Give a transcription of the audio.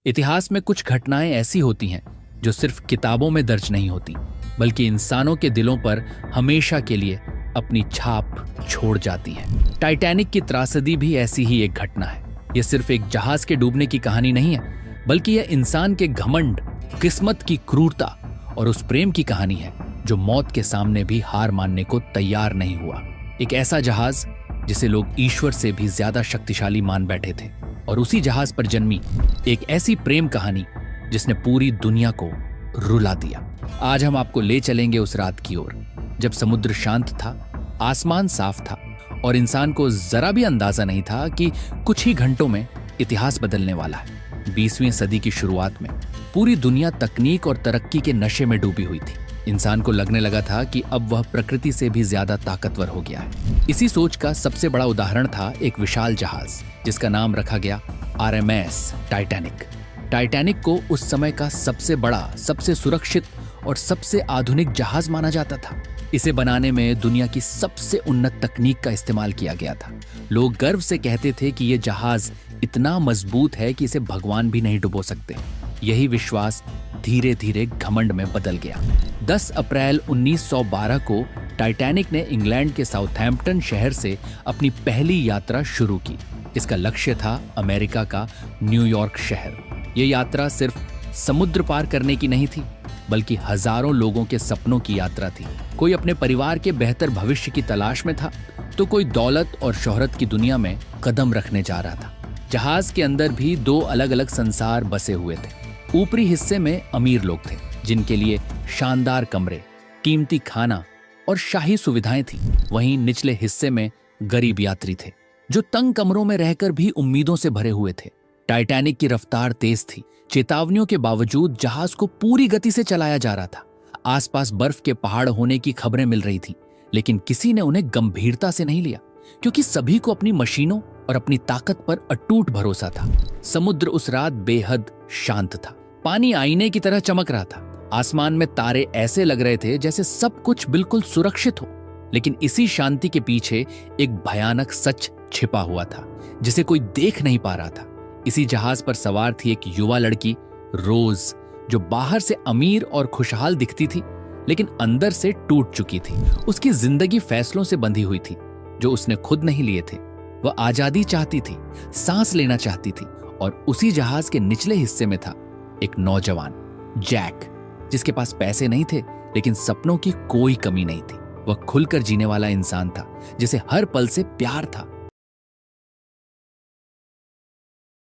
इतिहास में कुछ घटनाएं ऐसी होती हैं जो सिर्फ किताबों में दर्ज नहीं होती, बल्कि इंसानों के दिलों पर हमेशा के लिए अपनी छाप छोड़ जाती हैं। टाइटैनिक की त्रासदी भी ऐसी ही एक घटना है। यह सिर्फ एक जहाज के डूबने की कहानी नहीं है, बल्कि यह इंसान के घमंड, किस्मत की क्रूरता और उस प्रेम की कहानी है जो मौत के सामने भी हार मानने को तैयार नहीं हुआ। एक ऐसा जहाज जिसे लोग ईश्वर से भी ज्यादा शक्तिशाली मान बैठे थे, और उसी जहाज पर जन्मी एक ऐसी प्रेम कहानी जिसने पूरी दुनिया को रुला दिया। आज हम आपको ले चलेंगे उस रात की ओर जब समुद्र शांत था, आसमान साफ था और इंसान को जरा भी अंदाजा नहीं था कि कुछ ही घंटों में इतिहास बदलने वाला है। 20वीं सदी की शुरुआत में पूरी दुनिया तकनीक और तरक्की के नशे में डूबी हुई थी। इंसान को लगने लगा था कि अब वह प्रकृति से भी ज्यादा ताकतवर हो गया है। इसी सोच का सबसे बड़ा उदाहरण था एक विशाल जहाज जिसका नाम रखा गया RMS टाइटैनिक। टाइटैनिक को उस समय का सबसे बड़ा, सबसे सुरक्षित और सबसे आधुनिक जहाज माना जाता था। इसे बनाने में दुनिया की सबसे उन्नत तकनीक का इस्तेमाल किया गया था। लोग गर्व से कहते थे कि यह जहाज इतना मजबूत है कि इसे भगवान भी नहीं डुबो सकते। यही विश्वास धीरे धीरे घमंड में बदल गया। 10 अप्रैल 1912 को टाइटैनिक ने इंग्लैंड के साउथहैम्पटन शहर से अपनी पहली यात्रा शुरू की। इसका लक्ष्य था अमेरिका का न्यूयॉर्क शहर। यह यात्रा सिर्फ समुद्र पार करने की नहीं थी, बल्कि हजारों लोगों के सपनों की यात्रा थी। कोई अपने परिवार के बेहतर भविष्य की तलाश में था, तो कोई दौलत और शोहरत की दुनिया में कदम रखने जा रहा था। जहाज के अंदर भी 2 अलग अलग संसार बसे हुए थे। ऊपरी हिस्से में अमीर लोग थे जिनके लिए शानदार कमरे, कीमती खाना और शाही सुविधाएं थी। वहीं निचले हिस्से में गरीब यात्री थे जो तंग कमरों में रहकर भी उम्मीदों से भरे हुए थे। टाइटैनिक की रफ्तार तेज थी। चेतावनियों के बावजूद जहाज को पूरी गति से चलाया जा रहा था। आसपास बर्फ के पहाड़ होने की खबरें मिल रही थी, लेकिन किसी ने उन्हें गंभीरता से नहीं लिया, क्योंकि सभी को अपनी मशीनों और अपनी ताकत पर अटूट भरोसा था। समुद्र उस रात बेहद शांत था। पानी आईने की तरह चमक रहा था। आसमान में तारे ऐसे लग रहे थे जैसे सब कुछ बिल्कुल सुरक्षित हो। लेकिन इसी शांति के पीछे एक भयानक सच छिपा हुआ था जिसे कोई देख नहीं पा रहा था। इसी जहाज पर सवार थी एक युवा लड़की, रोज, जो बाहर से अमीर और खुशहाल दिखती थी, लेकिन अंदर से टूट चुकी थी। उसकी जिंदगी फैसलों से बंधी हुई थी जो उसने खुद नहीं लिए थे। वह आजादी चाहती थी, सांस लेना चाहती थी। और उसी जहाज के निचले हिस्से में था एक नौजवान, जैक, जिसके पास पैसे नहीं थे, लेकिन सपनों की कोई कमी नहीं थी। वह खुलकर जीने वाला इंसान था जिसे हर पल से प्यार था,